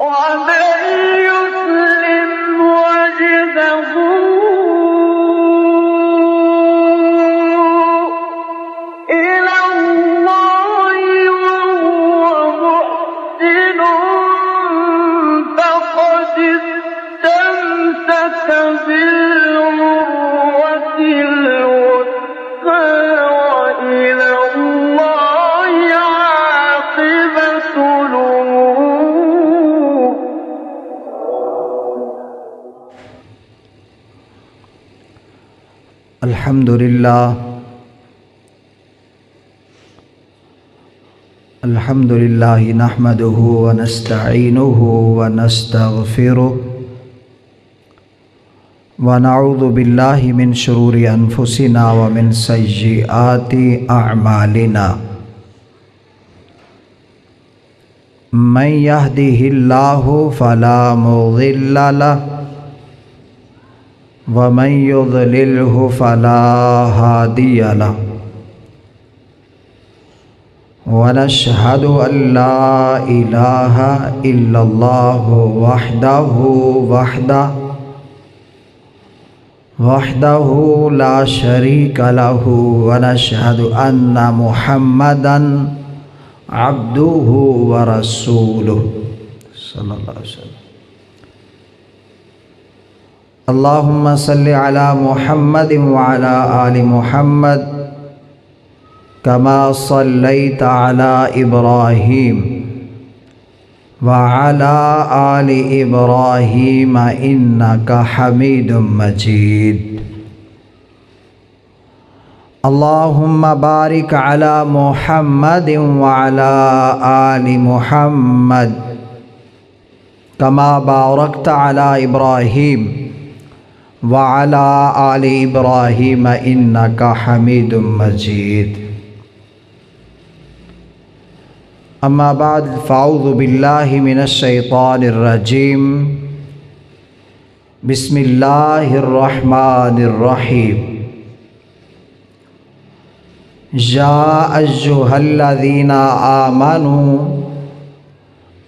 ومن يسلم وجهه إلى الله وهو محسن فقد استمسك بالعروة الوثقى وإلى الله عاقبة الأمور. الحمد لله نحمده ونستعينه ونستغفره ونعوذ بالله من شرور أنفسنا ومن سيئات أعمالنا من يهده الله فلا مضل له ومن يضلله فلا هادي له ونشهد أن لا إله إلا الله وحده لا شريك له ونشهد أن محمدًا عبده ورسوله صلى الله عليه وسلم. اللهم صل على محمد وعلى آل محمد كما صليت على إبراهيم وعلى آل إبراهيم إنك حميد مجيد. اللهم بارك على محمد وعلى آل محمد كما باركت على إبراهيم وعلى آل إبراهيم إنك حميد مجيد. أما بعد فأعوذ بالله من الشيطان الرجيم. بسم الله الرحمن الرحيم. يا أيها الذين آمنوا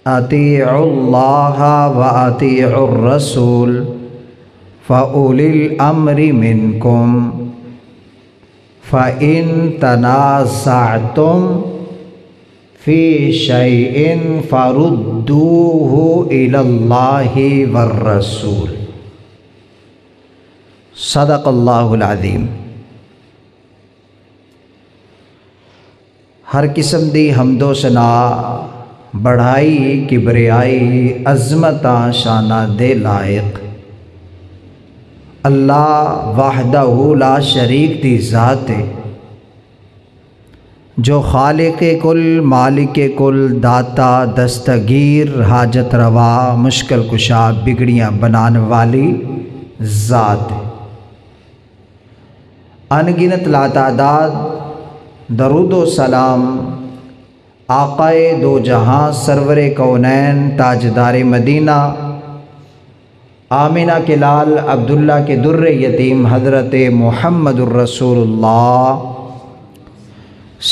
أطيعوا الله وأطيعوا الرسول فأولي الأمر منكم فإن تنازعتم في شيء فردوه إلى الله والرسول. صدق اللہ العظیم. ہر قسم دی حمد و ثنا بڑھائی کبریائی عظمتاں شانہ دے لائق اللہ وحدہ لا شریک دی ذات ہے جو خالق کل مالک کل داتا دستگیر حاجت روا مشکل کشا بگڑیاں بنانے والی ذات ہے. انگنت لاتعداد درود و سلام آقائے دو جہاں سرور کونین تاجدار مدینہ آمینہ کے لال عبداللہ کے در یتیم حضرت محمد الرسول اللہ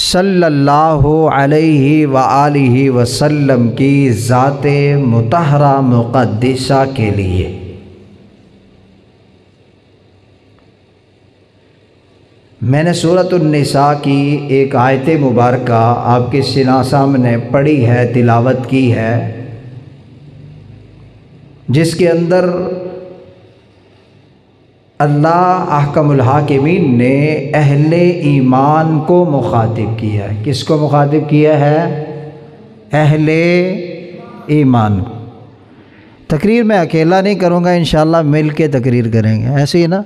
صلی اللہ علیہ وآلہ وسلم کی ذات مطہرہ مقدسہ کے لیے میں نے سورۃ النساء کی ایک آیت مبارکہ آپ کے سامنے پڑھی ہے، تلاوت کی ہے، جس کے اندر اللہ احکم الحاکمین نے اہل ایمان کو مخاطب کیا ہے. کس کو مخاطب کیا ہے؟ اہل ایمان کو. تقریر میں اکیلا نہیں کروں گا، انشاءاللہ مل کے تقریر کریں گے. ایسے ہی نا،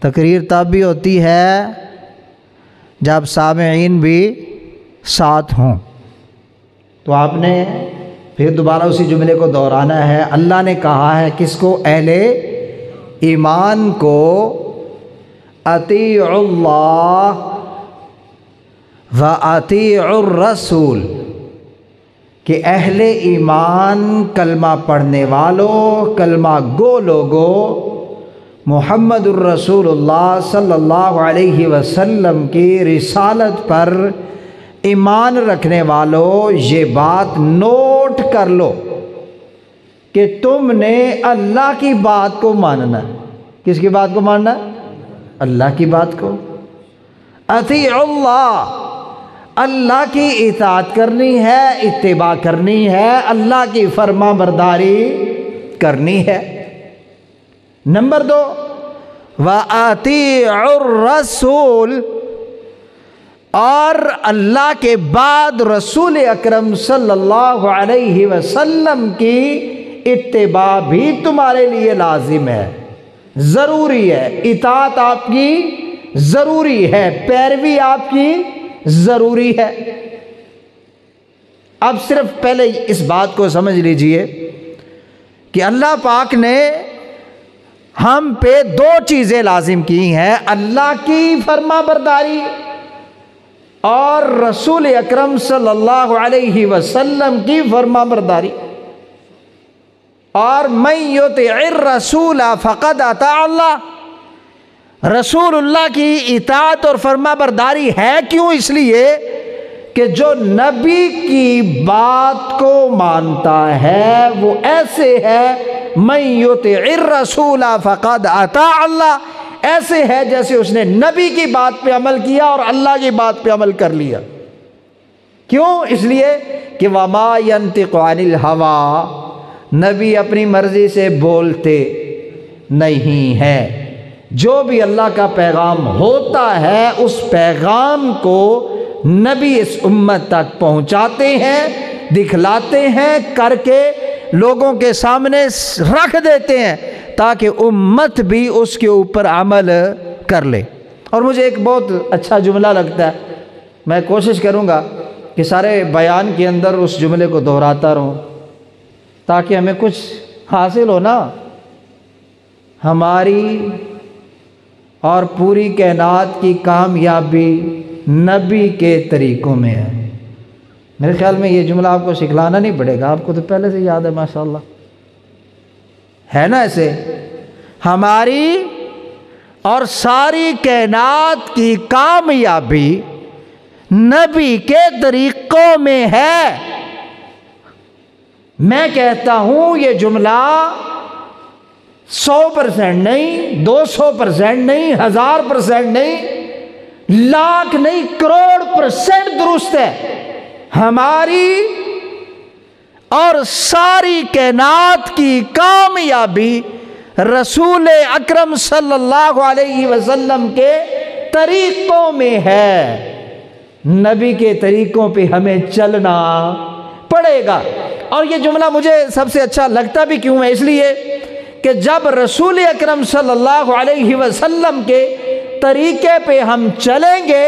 تقریر تب بھی ہوتی ہے جب سامعین بھی ساتھ ہوں. تو آپ نے پھر دوبارہ اسی جملے کو دہرانا ہے. اللہ نے کہا ہے کس کو؟ اہل ایمان کو اطیعوا اللہ و اطیعوا الرسول، کہ اہل ایمان کلمہ پڑھنے والوں، کلمہ گو لوگوں، محمد الرسول اللہ صلی اللہ علیہ وسلم کی رسالت پر ایمان رکھنے والوں، یہ بات نوٹ کر لو کہ تم نے اللہ کی بات کو ماننا ہے۔ کس کی بات کو ماننا ہے؟ اللہ کی بات کو۔ اطیعوا اللہ، اللہ کی اطاعت کرنی ہے، اتباع کرنی ہے، اللہ کی فرما برداری کرنی ہے۔ نمبر 2، وَأَطِيعُوا الرَّسُولَ، اور اللہ کے بعد رسول اکرم صلی اللہ علیہ وسلم کی اتباع بھی تمہارے لیے لازم ہے، ضروری ہے۔ اطاعت آپ کی ضروری ہے، پیروی آپ کی ضروری ہے۔ اب صرف پہلے اس بات کو سمجھ لیجئے کہ اللہ پاک نے ہم پہ 2 چیزیں لازم کی ہیں، اللہ کی فرما برداری اور رسول اکرم صلی اللہ علیہ وسلم کی فرما برداری۔ اور من یطع الرسول فقد اطاع اللہ، رسول اللہ کی اطاعت اور فرما برداری ہے کیوں؟ اس لیے کہ جو نبی کی بات کو مانتا ہے وہ ایسے ہے، من یطع الرسول فقد اطاع اللہ، ایسے ہے جیسے اس نے نبی کی بات پہ عمل کیا اور اللہ کی بات پہ عمل کر لیا۔ کیوں؟ اس لیے کہ وما ينطق عن الهوى، نبی اپنی مرضی سے بولتے نہیں ہیں۔ جو بھی اللہ کا پیغام ہوتا ہے اس پیغام کو نبی اس امت تک پہنچاتے ہیں، دکھلاتے ہیں، کر کے لوگوں کے سامنے رکھ دیتے ہیں تاکہ امت بھی اس کے اوپر عمل کر لے۔ اور مجھے ایک بہت اچھا جملہ لگتا ہے، میں کوشش کروں گا کہ سارے بیان کے اندر اس جملے کو دہراتا رہوں تاکہ ہمیں کچھ حاصل ہو نا۔ ہماری اور پوری کائنات کی کامیابی نبی کے طریقوں میں ہے۔ میرے خیال میں یہ جملہ آپ کو سکھلانا نہیں پڑے گا، آپ کو تو پہلے سے یاد ہے ماشاءاللہ، ہے نا ایسے؟ ہماری اور ساری کائنات کی کامیابی نبی کے طریقوں میں ہے۔ میں کہتا ہوں یہ جملہ 100% نہیں، 200% نہیں، 1000% نہیں، لاکھ نہیں، کروڑ % درست ہے۔ ہماری اور ساری کائنات کی کامیابی رسول اکرم صلی اللہ علیہ وسلم کے طریقوں میں ہے۔ نبی کے طریقوں پہ ہمیں چلنا پڑے گا۔ اور یہ جملہ مجھے سب سے اچھا لگتا بھی کیوں ہے؟ اس لیے کہ جب رسول اکرم صلی اللہ علیہ وسلم کے طریقے پہ ہم چلیں گے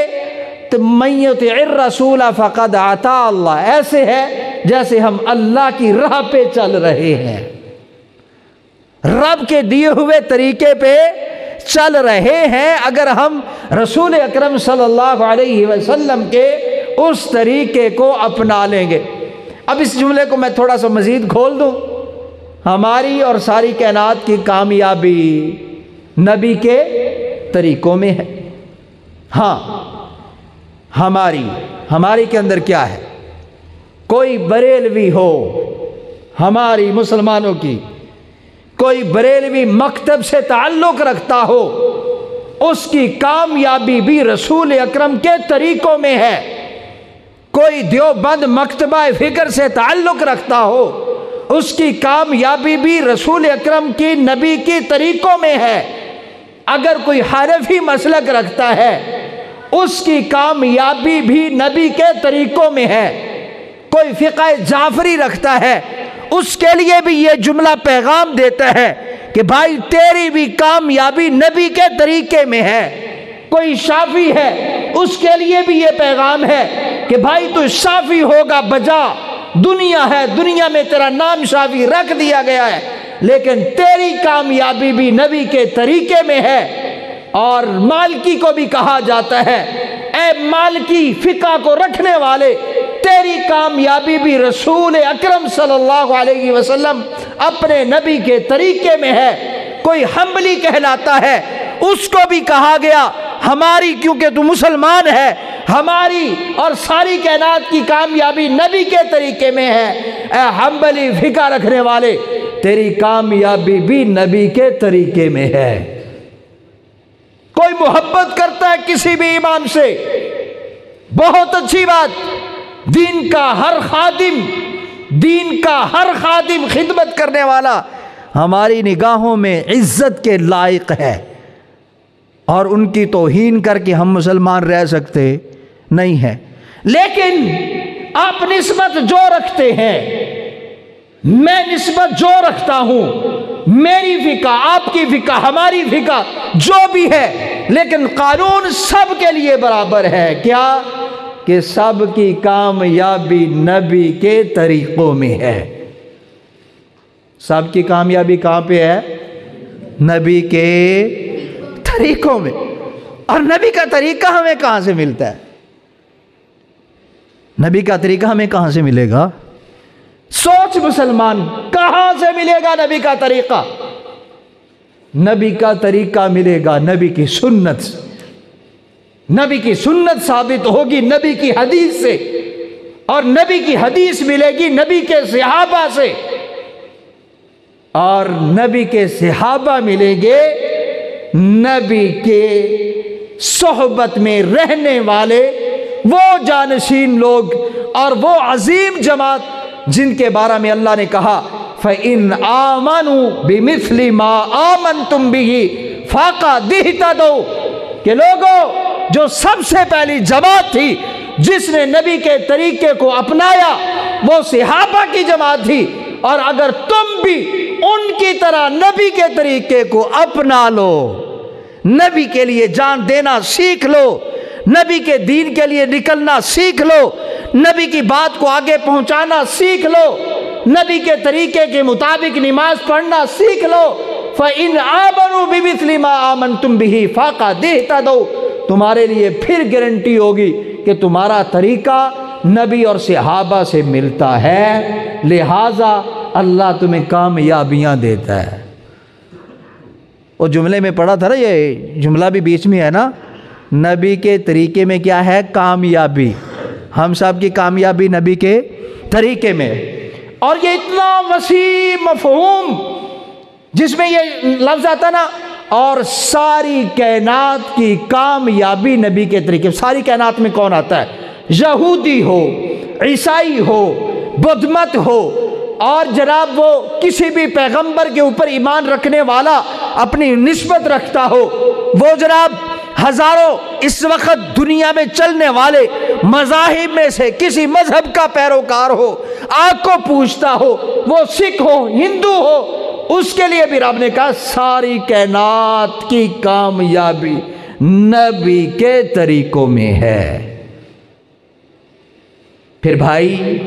تو من یطع الرسول فقد اطاع اللہ، ایسے ہے جیسے ہم اللہ کی راہ پہ چل رہے ہیں، رب کے دیے ہوئے طریقے پہ چل رہے ہیں۔ اگر ہم رسول اکرم صلی اللہ علیہ وسلم کے اس طریقے کو اپنا لیں گے۔ اب اس جملے کو میں تھوڑا سا مزید کھول دوں، ہماری اور ساری کائنات کی کامیابی نبی کے طریقوں میں ہے۔ ہاں، ہماری کے اندر کیا ہے؟ کوئی بریلوی ہو، ہماری مسلمانوں کی کوئی بریلوی مکتب سے تعلق رکھتا ہو، اس کی کامیابی بھی رسول اکرم کے طریقوں میں ہے۔ کوئی دیوبند مکتبہ فکر سے تعلق رکھتا ہو، اس کی کامیابی بھی رسول اکرم کی نبی کی طریقوں میں ہے۔ اگر کوئی حنفی مسلک رکھتا ہے، اس کی کامیابی بھی نبی کے طریقوں میں ہے۔ کوئی فقہ جعفری رکھتا ہے، اس کے لیے بھی یہ جملہ پیغام دیتا ہے کہ بھائی تیری بھی کامیابی نبی کے طریقے میں ہے۔ کوئی شافعی ہے، اس کے لیے بھی یہ پیغام ہے کہ بھائی تو شافعی ہوگا بجا، دنیا ہے، دنیا میں تیرا نام شافعی رکھ دیا گیا ہے، لیکن تیری کامیابی بھی نبی کے طریقے میں ہے۔ اور مالکی کو بھی کہا جاتا ہے، اے مالکی فقہ کو رکھنے والے، تیری کامیابی بھی رسول اکرم صلی اللہ علیہ وسلم اپنے نبی کے طریقے میں ہے۔ کوئی حنبلی کہلاتا ہے، اس کو بھی کہا گیا ہماری، کیونکہ تو مسلمان ہے، ہماری اور ساری کائنات کی کامیابی نبی کے طریقے میں ہے۔ اے حنبلی فقہ رکھنے والے، تیری کامیابی بھی نبی کے طریقے میں ہے۔ کوئی محبت کرتا ہے کسی بھی ایمان سے، بہت اچھی بات، دین کا ہر خادم خدمت کرنے والا ہماری نگاہوں میں عزت کے لائق ہے، اور ان کی توہین کر کے ہم مسلمان رہ سکتے نہیں ہیں۔ لیکن آپ نسبت جو رکھتے ہیں، میں نسبت جو رکھتا ہوں، میری فقہ، آپ کی فقہ، ہماری فقہ جو بھی ہے، لیکن قانون سب کے لیے برابر ہے۔ کیا؟ کہ سب کی کامیابی نبی کے طریقوں میں ہے۔ سب کی کامیابی کہاں پہ ہے؟ نبی کے طریقوں میں۔ اور نبی کا طریقہ ہمیں کہاں سے ملتا ہے؟ نبی کا طریقہ ہمیں کہاں سے ملے گا؟ سوچ مسلمان، کہاں سے ملے گا نبی کا طریقہ؟ نبی کا طریقہ ملے گا نبی کی سنت سے۔ نبی کی سنت ثابت ہوگی نبی کی حدیث سے، اور نبی کی حدیث ملے گی نبی کے صحابہ سے، اور نبی کے صحابہ ملیں گے نبی کے صحبت میں رہنے والے وہ جانشین لوگ اور وہ عظیم جماعت جن کے بارے میں اللہ نے کہا فَإِنْ آمَنُوا بِمِثْلِ مَا آمَنْتُمْ بِهِ فَقَدِ اهْتَدَوْا، کہ لوگوں جو سب سے پہلی جماعت تھی جس نے نبی کے طریقے کو اپنایا وہ صحابہ کی جماعت تھی، اور اگر تم بھی ان کی طرح نبی کے طریقے کو اپنا لو، نبی کے لیے جان دینا سیکھ لو، نبی کے دین کے لیے نکلنا سیکھ لو، نبی کی بات کو آگے پہنچانا سیکھ لو، نبی کے طریقے کے مطابق نماز پڑھنا سیکھ لو، فَإِنْ آمَنُوا بِمِثْلِ مَا آمَنْتُمْ بِهِ فَقَدِ اهْتَدَوْا، تمہارے لیے پھر گارنٹی ہوگی کہ تمہارا طریقہ نبی اور صحابہ سے ملتا ہے، لہٰذا اللہ تمہیں کامیابیاں دیتا ہے۔ وہ جملے میں پڑھا تھا نا، یہ جملہ بھی بیچ میں ہے نا، نبی کے طریقے میں کیا ہے؟ کامیابی۔ ہم سب کی کامیابی نبی کے طریقے میں، اور یہ اتنا وسیع مفہوم جس میں یہ لفظ آتا نا، اور ساری کائنات کی کامیابی نبی کے طریقے۔ ساری کائنات میں کون آتا ہے؟ یہودی ہو، عیسائی ہو، بدھ مت ہو، اور جناب وہ کسی بھی پیغمبر کے اوپر ایمان رکھنے والا اپنی نسبت رکھتا ہو، وہ جناب ہزاروں اس وقت دنیا میں چلنے والے مذاہب میں سے کسی مذہب کا پیروکار ہو، آپ کو پوچھتا ہو، وہ سکھ ہو، ہندو ہو، اس کے لیے بھی رب نے کہا ساری کائنات کی کامیابی نبی کے طریقوں میں ہے۔ پھر بھائی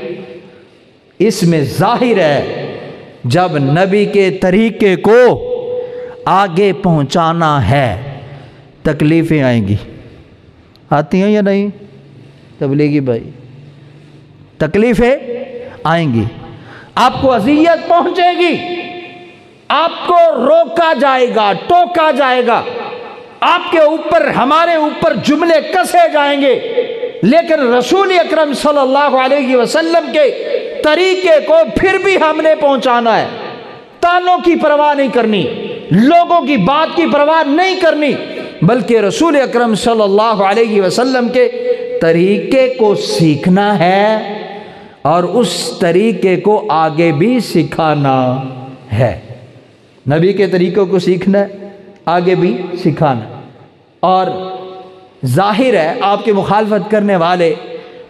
اس میں ظاہر ہے جب نبی کے طریقے کو آگے پہنچانا ہے تکلیفیں آئیں گی۔ آتی ہیں یا نہیں تبلیغی بھائی؟ تکلیفیں آئیں گی، آپ کو اذیت پہنچے گی، آپ کو روکا جائے گا، ٹوکا جائے گا، آپ کے اوپر ہمارے اوپر جملے کسے جائیں گے، لیکن رسول اکرم صلی اللہ علیہ وسلم کے طریقے کو پھر بھی ہم نے پہنچانا ہے۔ تانوں کی پرواہ نہیں کرنی، لوگوں کی بات کی پرواہ نہیں کرنی، بلکہ رسول اکرم صلی اللہ علیہ وسلم کے طریقے کو سیکھنا ہے اور اس طریقے کو آگے بھی سکھانا ہے۔ نبی کے طریقوں کو سیکھنا ہے، آگے بھی سکھانا۔ اور ظاہر ہے آپ کے مخالفت کرنے والے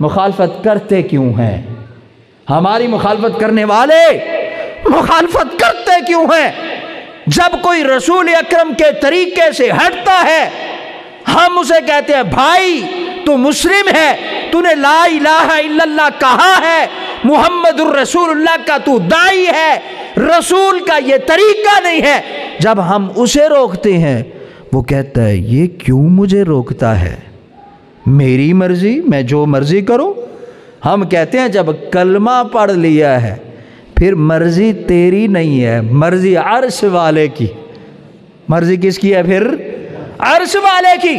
مخالفت کرتے کیوں ہیں؟ ہماری مخالفت کرنے والے مخالفت کرتے کیوں ہیں؟ جب کوئی رسول اکرم کے طریقے سے ہٹتا ہے ہم اسے کہتے ہیں بھائی تو مسلم ہے، تو نے لا الہ الا اللہ کہا ہے، محمد الرسول اللہ کا تو داعی ہے، رسول کا یہ طریقہ نہیں ہے۔ جب ہم اسے روکتے ہیں وہ کہتا ہے یہ کیوں مجھے روکتا ہے، میری مرضی، میں جو مرضی کروں۔ ہم کہتے ہیں جب کلمہ پڑھ لیا ہے پھر مرضی تیری نہیں ہے، مرضی عرش والے کی۔ مرضی کس کی ہے پھر؟ عرش والے کی۔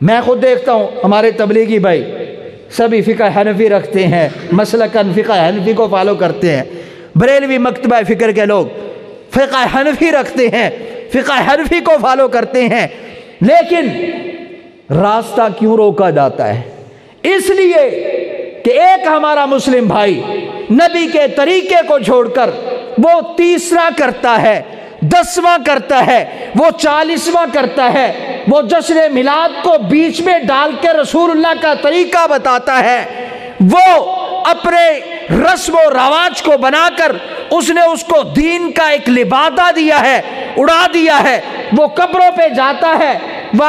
میں خود دیکھتا ہوں ہمارے تبلیغی بھائی سبھی فقہ حنفی رکھتے ہیں، مسلکاً فقہ حنفی کو فالو کرتے ہیں، بریلوی مکتبہ فکر کے لوگ فقہ حنفی رکھتے ہیں، فقہ حنفی کو فالو کرتے ہیں، لیکن راستہ کیوں روکا جاتا ہے؟ اس لیے کہ ایک ہمارا مسلم بھائی نبی کے طریقے کو چھوڑ کر وہ 30واں کرتا ہے، 10واں کرتا ہے، وہ 40واں کرتا ہے، وہ جشن میلاد کو بیچ میں ڈال کے رسول اللہ کا طریقہ بتاتا ہے، وہ اپنے رسم و رواج کو بنا کر اس نے اس کو دین کا ایک لبادہ دیا ہے، اڑا دیا ہے، وہ قبروں پہ جاتا ہے، وہ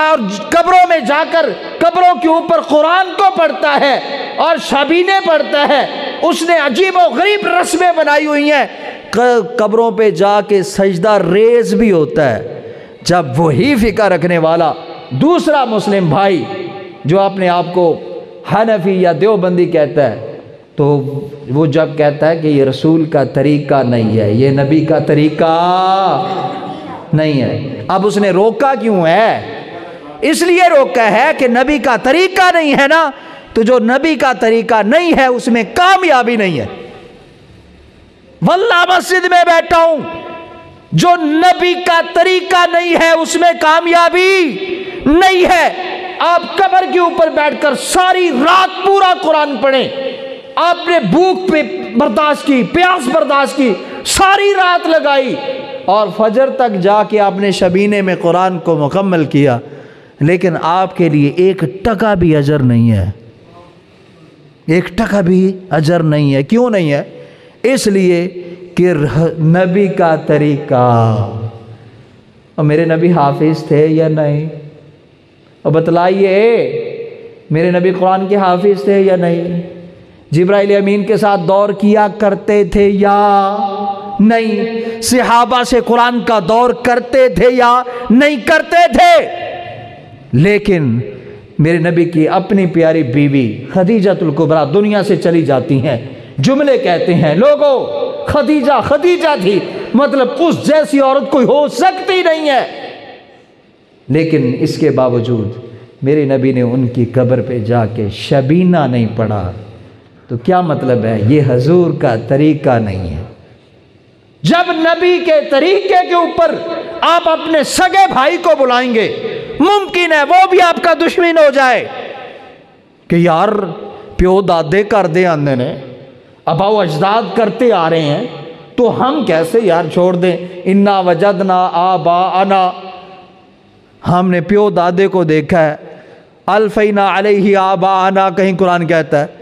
قبروں میں جا کر قبروں کے اوپر قرآن کو پڑھتا ہے اور شبینے پڑھتا ہے، اس نے عجیب و غریب رسمیں بنائی ہوئی ہیں، قبروں پہ جا کے سجدہ ریز بھی ہوتا ہے۔ جب وہی فقہ رکھنے والا دوسرا مسلم بھائی جو اپنے آپ کو حنفی یا دیوبندی کہتا ہے، تو وہ جب کہتا ہے کہ یہ رسول کا طریقہ نہیں ہے، یہ نبی کا طریقہ نہیں ہے، اب اس نے روکا کیوں ہے؟ اس لیے روکا ہے کہ نبی کا طریقہ نہیں ہے نا، تو جو نبی کا طریقہ نہیں ہے اس میں کامیابی نہیں ہے۔ واللہ مسجد میں بیٹھا ہوں، جو نبی کا طریقہ نہیں ہے اس میں کامیابی نہیں ہے۔ آپ قبر کے اوپر بیٹھ کر ساری رات پورا قرآن پڑھیں، آپ نے بھوک پہ برداشت کی، پیاس برداشت کی، ساری رات لگائی اور فجر تک جا کے آپ نے شبینے میں قرآن کو مکمل کیا، لیکن آپ کے لیے 1 ٹکا بھی اجر نہیں ہے، 1 ٹکا بھی اجر نہیں ہے۔ کیوں نہیں ہے؟ اس لیے کہ نبی کا طریقہ، اور میرے نبی حافظ تھے یا نہیں؟ اور بتلائیے میرے نبی قرآن کے حافظ تھے یا نہیں؟ جبرائیل امین کے ساتھ دور کیا کرتے تھے یا نہیں؟ صحابہ سے قرآن کا دور کرتے تھے یا نہیں کرتے تھے؟ لیکن میرے نبی کی اپنی پیاری بیوی خدیجۃ الکبریٰ دنیا سے چلی جاتی ہیں، جملے کہتے ہیں لوگوں خدیجہ خدیجہ تھی، مطلب اس جیسی عورت کوئی ہو سکتی نہیں ہے، لیکن اس کے باوجود میرے نبی نے ان کی قبر پہ جا کے شبینہ نہیں پڑھا، تو کیا مطلب ہے؟ یہ حضور کا طریقہ نہیں ہے۔ جب نبی کے طریقے کے اوپر آپ اپنے سگے بھائی کو بلائیں گے، ممکن ہے وہ بھی آپ کا دشمن ہو جائے کہ یار پیو دادے کر دے آندے نے، ابا و اجداد کرتے آ رہے ہیں تو ہم کیسے یار چھوڑ دیں؟ انا وجدنا آباءنا، ہم نے پیو دادے کو دیکھا ہے، الفینا علیہ آباءنا، کہیں قرآن کہتا ہے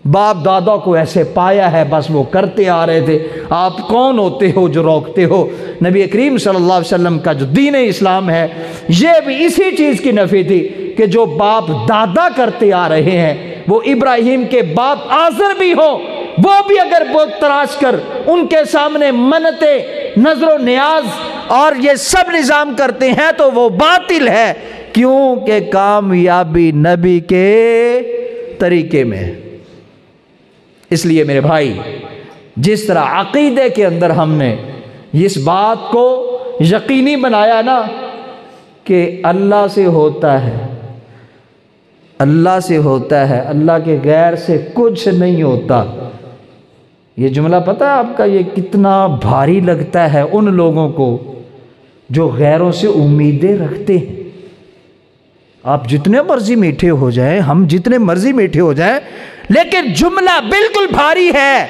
باپ دادا کو ایسے پایا ہے، بس وہ کرتے آ رہے تھے، آپ کون ہوتے ہو جو روکتے ہو؟ نبی کریم صلی اللہ علیہ وسلم کا جو دین اسلام ہے یہ بھی اسی چیز کی نفی تھی کہ جو باپ دادا کرتے آ رہے ہیں، وہ ابراہیم کے باپ آزر بھی ہو، وہ بھی اگر بت تراش کر ان کے سامنے منتیں، نظر و نیاز اور یہ سب نظام کرتے ہیں تو وہ باطل ہے، کیونکہ کامیابی نبی کے طریقے میں۔ اس لیے میرے بھائی، جس طرح عقیدے کے اندر ہم نے اس بات کو یقینی بنایا نا کہ اللہ سے ہوتا ہے، اللہ سے ہوتا ہے، اللہ کے غیر سے کچھ نہیں ہوتا، یہ جملہ پتہ ہے آپ کا یہ کتنا بھاری لگتا ہے ان لوگوں کو جو غیروں سے امیدیں رکھتے ہیں۔ آپ جتنے مرضی میٹھے ہو جائیں، ہم جتنے مرضی میٹھے ہو جائیں، لیکن جملہ بالکل بھاری ہے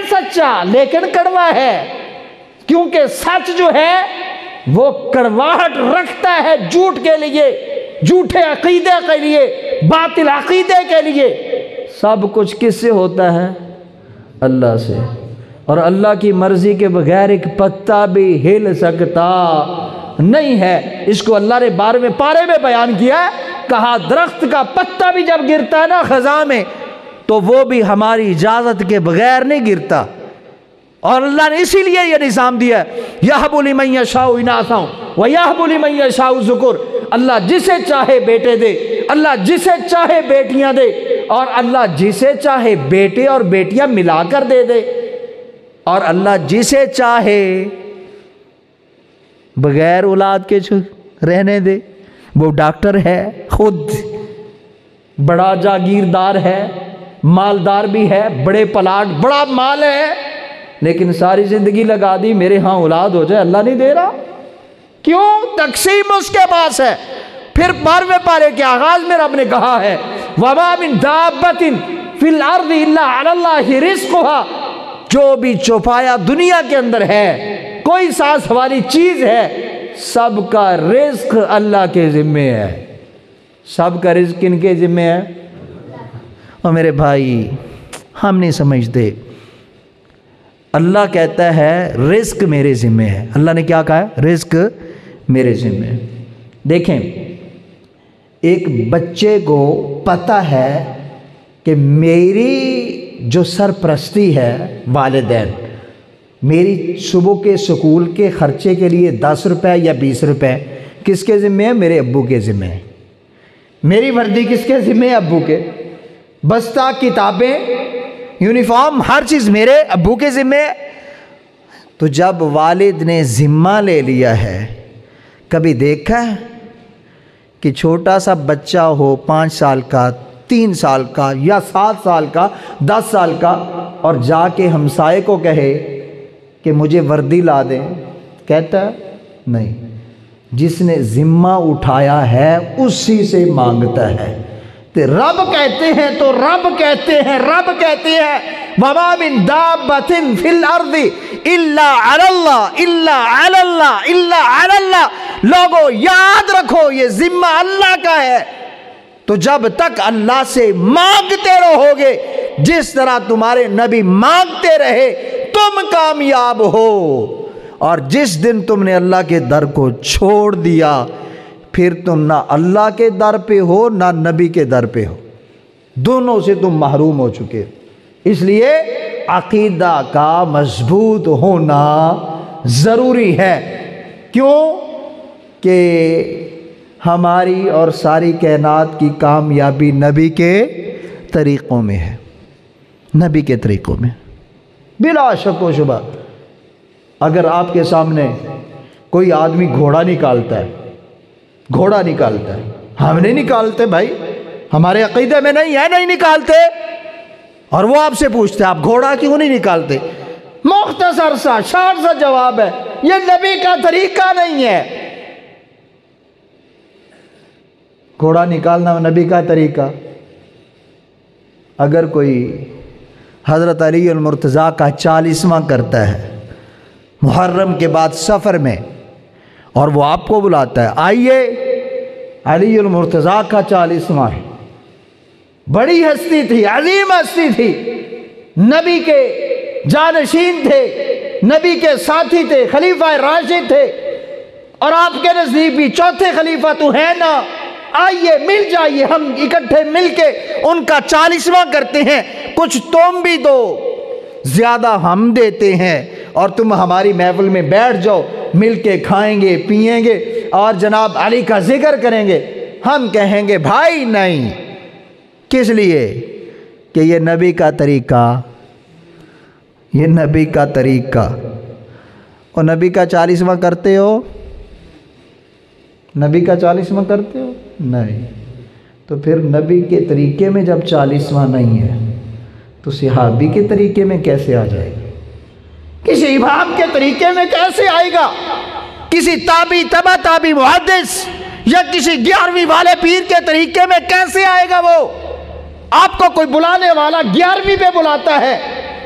سچا لیکن کڑوا ہے، کیونکہ سچ جو ہے وہ کڑواہٹ رکھتا ہے جھوٹ کے لیے، جھوٹے عقیدے کے لیے، باطل عقیدے کے لیے۔ سب کچھ کس سے ہوتا ہے؟ اللہ سے، اور اللہ کی مرضی کے بغیر ایک پتا بھی ہل سکتا نہیں ہے۔ اس کو اللہ نے 12ویں پارے میں بیان کیا ہے، کہا درخت کا پتا بھی جب گرتا ہے نا خزاں میں تو وہ بھی ہماری اجازت کے بغیر نہیں گرتا، اور اللہ نے اسی لیے یہ نظام دیا ہے یَهْبُ لِمَن يَشَاءُ إِنَاثًا وَيَهْبُ لِمَن يَشَاءُ الذُّكُورَ، اللہ جسے چاہے بیٹے دے، اللہ جسے چاہے بیٹیاں دے، اور اللہ جسے چاہے بیٹے اور بیٹیاں ملا کر دے دے، اور اللہ جسے چاہے بغیر اولاد کے رہنے دے۔ وہ ڈاکٹر ہے، خود بڑا جاگیردار ہے، مالدار بھی ہے، بڑے پلاٹ، بڑا مال ہے، لیکن ساری زندگی لگا دی میرے ہاں اولاد ہو جائے، اللہ نہیں دے رہا۔ کیوں؟ تقسیم اس کے پاس ہے۔ پھر 12ویں پارے کے آغاز میں رب نے کہا ہے وَمَا مِن دَابَّةٍ فِي الْأَرْضِ إِلَّا عَلَى اللَّهِ رِزْقُهَا، جو بھی چوپایا دنیا کے اندر ہے، کوئی سانس والی چیز ہے، سب کا رزق اللہ کے ذمے ہے۔ سب کا رزق کن کے ذمے ہے؟ اور میرے بھائی ہم نہیں سمجھتے، اللہ کہتا ہے رزق میرے ذمے ہے۔ اللہ نے کیا کہا ہے؟ رزق میرے ذمے ہے۔ دیکھیں، ایک بچے کو پتہ ہے کہ میری جو سرپرستی ہے والدین، میری صبح کے سکول کے خرچے کے لیے 10 روپے یا 20 روپے کس کے ذمے ہے؟ میرے ابو کے ذمے ہے۔ میری وردی کس کے ذمے ہے؟ ابو کے۔ بستہ، کتابیں، یونیفارم، ہر چیز میرے ابو کے ذمے ہے۔ تو جب والد نے ذمہ لے لیا ہے، کبھی دیکھا ہے کہ چھوٹا سا بچہ ہو 5 سال کا، 3 سال کا یا 7 سال کا، 10 سال کا، اور جا کے ہمسائے کو کہے کہ مجھے وردی لا دیں؟ کہتا ہے؟ نہیں۔ جس نے ذمہ اٹھایا ہے اسی سے مانگتا ہے۔ تو رب کہتے ہیں رب کہتے ہیں وَمَا مِن دَابَّةٍ فِي الْأَرْضِ إِلَّا عَلَى اللَّهِ إِلَّا عَلَى اللَّهِ إِلَّا عَلَى اللَّهِ۔ لوگوں یاد رکھو یہ ذمہ اللہ کا ہے۔ تو جب تک اللہ سے مانگتے رہو گے، جس طرح تمہارے نبی مانگتے رہے، تم کامیاب ہو۔ اور جس دن تم نے اللہ کے در کو چھوڑ دیا، پھر تم نہ اللہ کے در پہ ہو نہ نبی کے در پہ ہو، دونوں سے تم محروم ہو چکے۔ اس لیے عقیدہ کا مضبوط ہونا ضروری ہے۔ کیوں؟ کہ ہماری اور ساری کائنات کی کامیابی نبی کے طریقوں میں ہے، نبی کے طریقوں میں، بلا شک و شبہ۔ اگر آپ کے سامنے کوئی آدمی گھوڑا نکالتا ہے، ہم نہیں نکالتے بھائی، ہمارے عقیدے میں نہیں ہے، نہیں نکالتے، اور وہ آپ سے پوچھتے ہیں آپ گھوڑا کیوں نہیں نکالتے؟ مختصر سا شارٹ سا جواب ہے، یہ نبی کا طریقہ نہیں ہے۔ گھوڑا نکالنا نبی کا طریقہ؟ اگر کوئی حضرت علی المرتضیٰ کا 40واں کرتا ہے محرم کے بعد سفر میں، اور وہ آپ کو بلاتا ہے آئیے علی المرتضیٰ کا 40واں ہے، بڑی ہستی تھی، عظیم ہستی تھی، نبی کے جانشین تھے، نبی کے ساتھی تھے، خلیفہ راشد تھے، اور آپ کے نزدیک بھی چوتھے خلیفہ تو ہے نا، آئیے مل جائیے، ہم اکٹھے مل کے ان کا 40واں کرتے ہیں، کچھ تم بھی دو، زیادہ ہم دیتے ہیں، اور تم ہماری محفل میں بیٹھ جاؤ، مل کے کھائیں گے، پیئیں گے، اور جناب علی کا ذکر کریں گے۔ ہم کہیں گے بھائی نہیں، کس لیے؟ کہ یہ نبی کا طریقہ، یہ نبی کا طریقہ۔ اور نبی کا 40واں کرتے ہو؟ نبی کا 40واں کرتے ہو؟ نہیں۔ تو پھر نبی کے طریقے میں جب 40واں نہیں ہے تو صحابی کے طریقے میں کیسے آ جائے گا؟ کسی امام کے طریقے میں کیسے آئے گا؟ کسی تابعی، تبع تابعی، محدث یا کسی 11ویں والے پیر کے طریقے میں کیسے آئے گا؟ وہ آپ کو کوئی بلانے والا 11ویں پہ بلاتا ہے،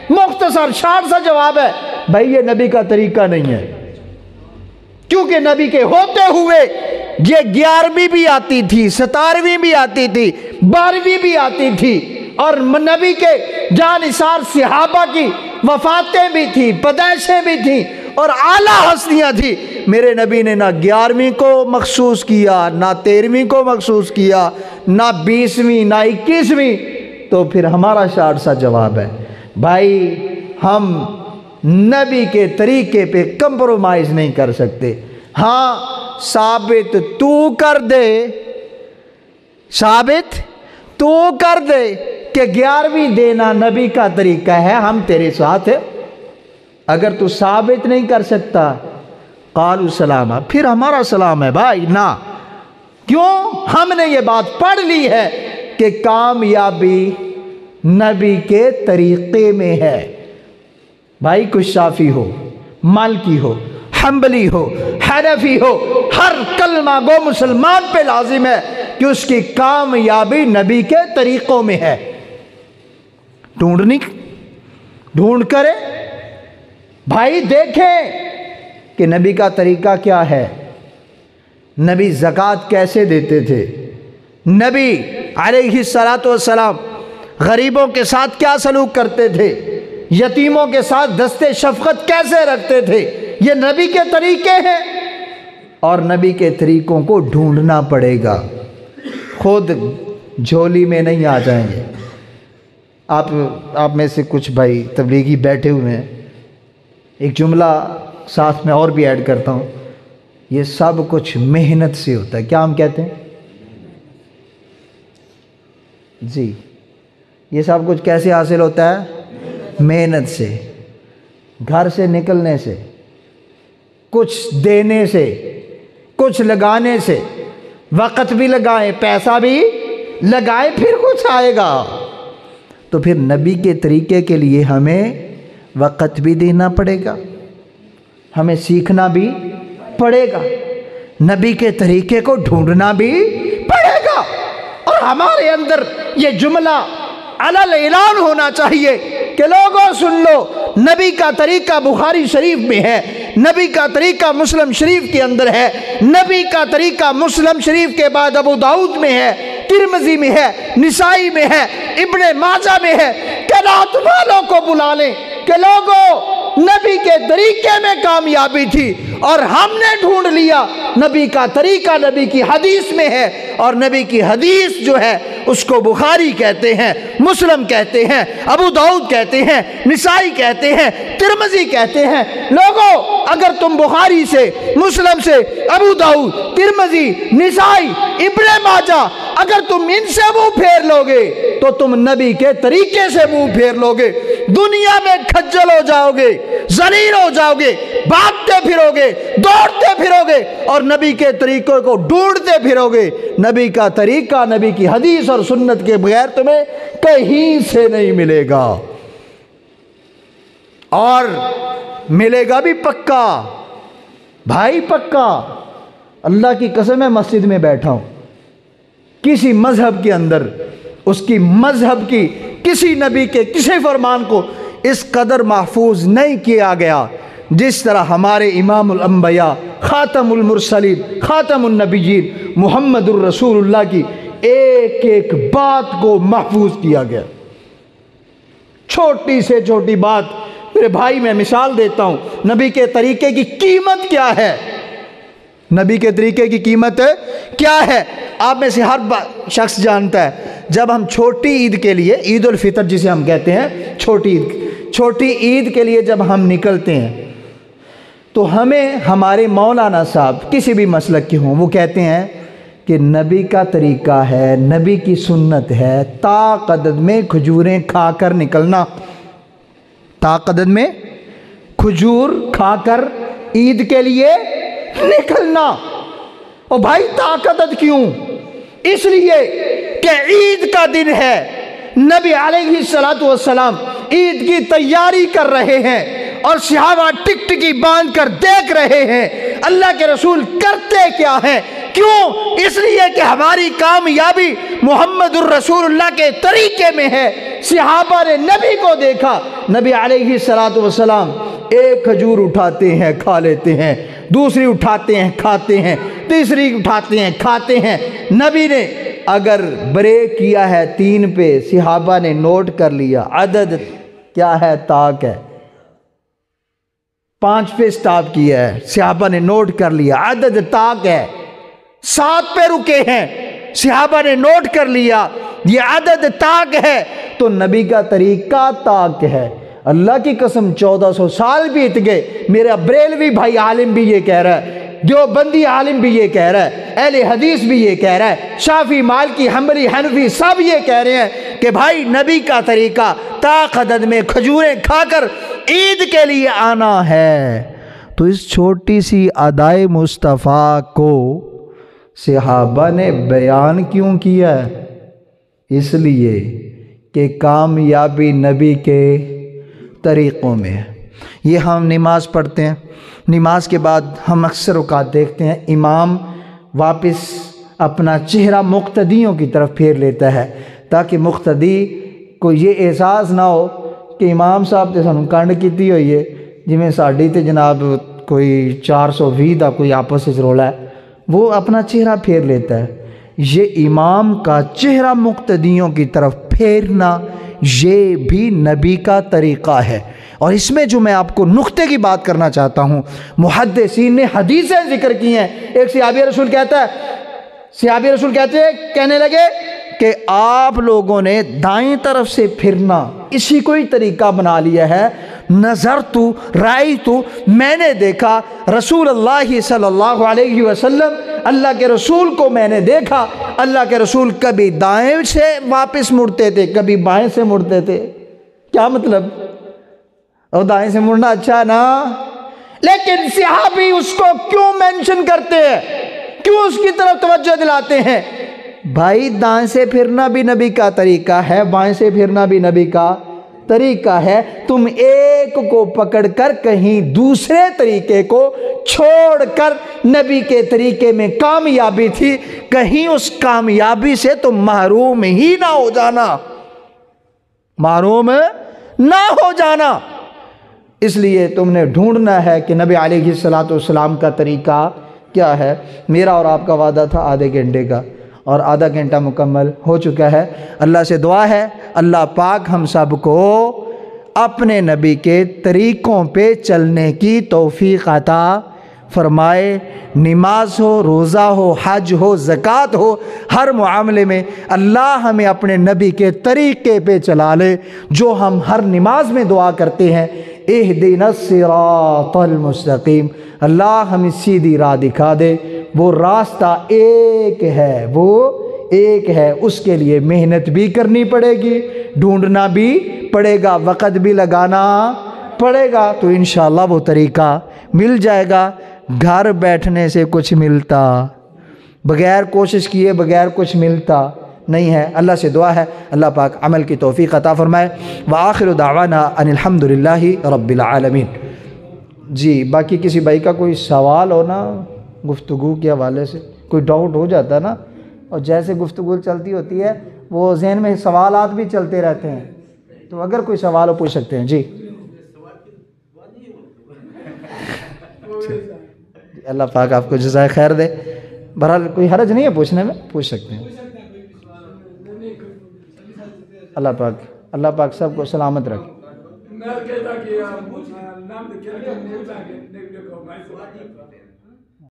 مختصر شارٹ سا جواب ہے بھائی یہ نبی کا طریقہ نہیں ہے، کیونکہ نبی کے ہوتے ہوئے یہ 11ویں بھی آتی تھی، 17ویں بھی آتی تھی، 12ویں بھی آتی تھی، اور نبی کے جانثار صحابہ کی وفاتیں بھی تھی، پیدائشیں بھی تھیں، اور اعلیٰ ہستیاں تھیں۔ میرے نبی نے نہ 11ویں کو مخصوص کیا، نہ 13ویں کو مخصوص کیا، نہ 20ویں، نہ 21ویں۔ تو پھر ہمارا شارٹ سا جواب ہے بھائی ہم نبی کے طریقے پہ کمپرومائز نہیں کر سکتے۔ ہاں ثابت تو کر دے، ثابت تو کر دے کہ 11ویں دینا نبی کا طریقہ ہے، ہم تیرے ساتھ ہیں۔ اگر تو ثابت نہیں کر سکتا قالوا سلاما، پھر ہمارا سلام ہے بھائی نا۔ کیوں؟ ہم نے یہ بات پڑھ لی ہے کہ کامیابی نبی کے طریقے میں ہے، بھائی کچھ شافی ہو، مالکی ہو، حنبلی ہو، حنفی ہو، ہر کلمہ گو مسلمان پہ لازم ہے کہ اس کی کامیابی نبی کے طریقوں میں ہے۔ ڈھونڈ کرے بھائی دیکھیں کہ نبی کا طریقہ کیا ہے، نبی زکوٰۃ کیسے دیتے تھے، نبی علیہ الصلاۃ والسلام غریبوں کے ساتھ کیا سلوک کرتے تھے، یتیموں کے ساتھ دست شفقت کیسے رکھتے تھے، یہ نبی کے طریقے ہیں، اور نبی کے طریقوں کو ڈھونڈنا پڑے گا، خود جھولی میں نہیں آ جائیں گے۔ آپ میں سے کچھ بھائی تبلیغی بیٹھے ہوئے ہیں، ایک جملہ ساتھ میں اور بھی ایڈ کرتا ہوں، یہ سب کچھ محنت سے ہوتا ہے۔ کیا ہم کہتے ہیں جی؟ یہ سب کچھ کیسے حاصل ہوتا ہے؟ محنت سے، گھر سے نکلنے سے، کچھ دینے سے، کچھ لگانے سے، وقت بھی لگائیں، پیسہ بھی لگائیں، پھر کچھ آئے گا۔ تو پھر نبی کے طریقے کے لیے ہمیں وقت بھی دینا پڑے گا، ہمیں سیکھنا بھی پڑے گا، نبی کے طریقے کو ڈھونڈنا بھی پڑے گا، اور ہمارے اندر یہ جملہ علل اعلان ہونا چاہیے کہ لوگوں سن لو، نبی کا طریقہ بخاری شریف میں ہے، نبی کا طریقہ مسلم شریف کے اندر ہے، نبی کا طریقہ مسلم شریف کے بعد ابو داؤد میں ہے، ترمذی میں ہے، نسائی میں ہے، ابن ماجہ میں ہے، کہ رات والوں کو بلا لیں کہ لوگوں نبی کے طریقے میں کامیابی تھی، اور ہم نے ڈھونڈ لیا نبی کا طریقہ نبی کی حدیث میں ہے، اور نبی کی حدیث جو ہے اس کو بخاری کہتے ہیں، مسلم کہتے ہیں، ابو داؤد کہتے ہیں، نسائی کہتے ہیں، ترمذی کہتے ہیں۔ لوگوں اگر تم بخاری سے، مسلم سے، ابو داؤد، ترمذی، نسائی، ابن ماجہ اگر تم ان سے منہ پھیر لوگے تو تم نبی کے طریقے سے منہ پھیر لوگے، دنیا میں کھجل ہو جاؤ گے، ذلیل ہو جاؤ گے، بھاگتے پھرو گے، دوڑتے پھرو گے، اور نبی کے طریقے کو ڈھونڈتے پھرو گے۔ نبی کا طریقہ، نبی کی حدیث اور سنت کے بغیر تمہیں کہیں سے نہیں ملے گا، اور ملے گا بھی پکا بھائی، پکا۔ اللہ کی قسم ہے، مسجد میں بیٹھا ہوں، کسی مذہب کے اندر اس کی مذہب کی کسی نبی کے کسی فرمان کو اس قدر محفوظ نہیں کیا گیا جس طرح ہمارے امام الانبیاء، خاتم المرسلین، خاتم النبیین محمد الرسول اللہ کی ایک ایک بات کو محفوظ کیا گیا۔ چھوٹی سے چھوٹی بات میرے بھائی میں مثال دیتا ہوں، نبی کے طریقے کی قیمت کیا ہے، نبی کے طریقے کی قیمت کیا ہے؟ آپ میں سے ہر شخص جانتا ہے، جب ہم چھوٹی عید کے لیے، عید الفطر جسے ہم کہتے ہیں، چھوٹی عید کے لیے جب ہم نکلتے ہیں تو ہمیں ہمارے مولانا صاحب کسی بھی مسلک کے ہوں، وہ کہتے ہیں کہ نبی کا طریقہ ہے، نبی کی سنت ہے، تا قدد میں کھجوریں کھا کر نکلنا، تا قدد میں کھجور کھا کر عید کے لیے نکلنا۔ اور بھائی تا قدد کیوں؟ اس لیے کہ عید کا دن ہے، نبی علیہ الصلوۃ والسلام عید کی تیاری کر رہے ہیں، اور صحابہ ٹک ٹکی باندھ کر دیکھ رہے ہیں اللہ کے رسول کرتے کیا ہیں۔ کیوں؟ اس لیے کہ ہماری کامیابی محمد الرسول اللہ کے طریقے میں ہے۔ صحابہ نے نبی کو دیکھا، نبی علیہ الصلوۃ والسلام ایک کھجور اٹھاتے ہیں کھا لیتے ہیں، دوسری اٹھاتے ہیں کھاتے ہیں، تیسری اٹھاتے ہیں کھاتے ہیں۔ نبی نے اگر بریک کیا ہے 3 پہ، صحابہ نے نوٹ کر لیا، عدد کیا ہے؟ تاک ہے۔ 5 پہ سٹاپ کیا ہے، صحابہ نے نوٹ کر لیا، عدد تاک ہے۔ 7 پہ رکے ہیں، صحابہ نے نوٹ کر لیا، یہ عدد تاک ہے۔ تو نبی کا طریقہ تاک ہے۔ اللہ کی قسم 1400 سال بیت گئے، میرا بریلوی بھائی عالم بھی یہ کہہ رہا ہے، دیوبندی عالم بھی یہ کہہ رہا ہے، اہل حدیث بھی یہ کہہ رہا ہے، شافعی، مالکی، حنبلی، حنفی سب یہ کہہ رہے ہیں کہ بھائی نبی کا طریقہ تا قدد میں کھجوریں کھا کر عید کے لیے آنا ہے۔ تو اس چھوٹی سی ادائے مصطفیٰ کو صحابہ نے بیان کیوں کیا ہے؟ اس لیے کہ کامیابی نبی کے طریقوں میں ہے۔ یہ ہم نماز پڑھتے ہیں، نماز کے بعد ہم اکثر اوقات دیکھتے ہیں امام واپس اپنا چہرہ مقتدیوں کی طرف پھیر لیتا ہے تاکہ مقتدی کو یہ احساس نہ ہو کہ امام صاحب تے سانوں کنڈ کیتی ہوئی ہے، جویں ساڈی تے جناب کوئی 420 دا کوئی آپس وچ رولا ہے، وہ اپنا چہرہ پھیر لیتا ہے۔ یہ امام کا چہرہ مقتدیوں کی طرف پھیرنا یہ بھی نبی کا طریقہ ہے۔ اور اس میں جو میں آپ کو نقطے کی بات کرنا چاہتا ہوں، محدثین نے حدیثیں ذکر کی ہیں۔ ایک صحابی رسول کہتے ہیں کہنے لگے کہ آپ لوگوں نے دائیں طرف سے پھرنا اسی کوئی طریقہ بنا لیا ہے۔ نظر تو رائی تو میں نے دیکھا رسول اللہ صلی اللہ علیہ وسلم، اللہ کے رسول کو میں نے دیکھا، اللہ کے رسول کبھی دائیں سے واپس مڑتے تھے کبھی بائیں سے مڑتے تھے۔ کیا مطلب؟ اور دائیں سے مڑنا اچھا نا، لیکن صحابی اس کو کیوں مینشن کرتے ہیں، کیوں اس کی طرف توجہ دلاتے ہیں؟ بھائی دائیں سے پھرنا بھی نبی کا طریقہ ہے، بائیں سے پھرنا بھی نبی کا طریقہ ہے۔ تم ایک کو پکڑ کر کہیں دوسرے طریقے کو چھوڑ کر نبی کے طریقے میں کامیابی تھی، کہیں اس کامیابی سے تم محروم ہی نہ ہو جانا، محروم نہ ہو جانا۔ اس لیے تم نے ڈھونڈنا ہے کہ نبی علیہ السلام کا طریقہ کیا ہے۔ میرا اور آپ کا وعدہ تھا آدھے گھنٹے کا، اور آدھا گھنٹہ مکمل ہو چکا ہے۔ اللہ سے دعا ہے اللہ پاک ہم سب کو اپنے نبی کے طریقوں پہ چلنے کی توفیق عطا فرمائے۔ نماز ہو، روزہ ہو، حج ہو، زکوٰۃ ہو، ہر معاملے میں اللہ ہمیں اپنے نبی کے طریقے پہ چلا لے، جو ہم ہر نماز میں دعا کرتے ہیں، اہدنا الصراط المستقیم۔ اللہ ہمیں سیدھی راہ دکھا دے۔ وہ راستہ ایک ہے، وہ ایک ہے، اس کے لیے محنت بھی کرنی پڑے گی، ڈھونڈنا بھی پڑے گا، وقت بھی لگانا پڑے گا، تو انشاءاللہ وہ طریقہ مل جائے گا۔ گھر بیٹھنے سے کچھ ملتا، بغیر کوشش کیے بغیر کچھ ملتا نہیں ہے۔ اللہ سے دعا ہے اللہ پاک عمل کی توفیق عطا فرمائے۔ وآخر دعوانا ان الحمدللہ رب العالمین۔ جی باقی کسی بھائی کا کوئی سوال ہو نا گفتگو کے حوالے سے، کوئی ڈاؤٹ ہو جاتا ہے نا، اور جیسے گفتگو چلتی ہوتی ہے وہ ذہن میں سوالات بھی چلتے رہتے ہیں، تو اگر کوئی سوال ہو پوچھ سکتے ہیں۔ جی اللہ پاک آپ کو جزائے خیر دے۔ بہرحال کوئی حرج نہیں ہے پوچھنے میں، پوچھ سکتے ہیں۔ اللہ پاک سب کو سلامت رکھے۔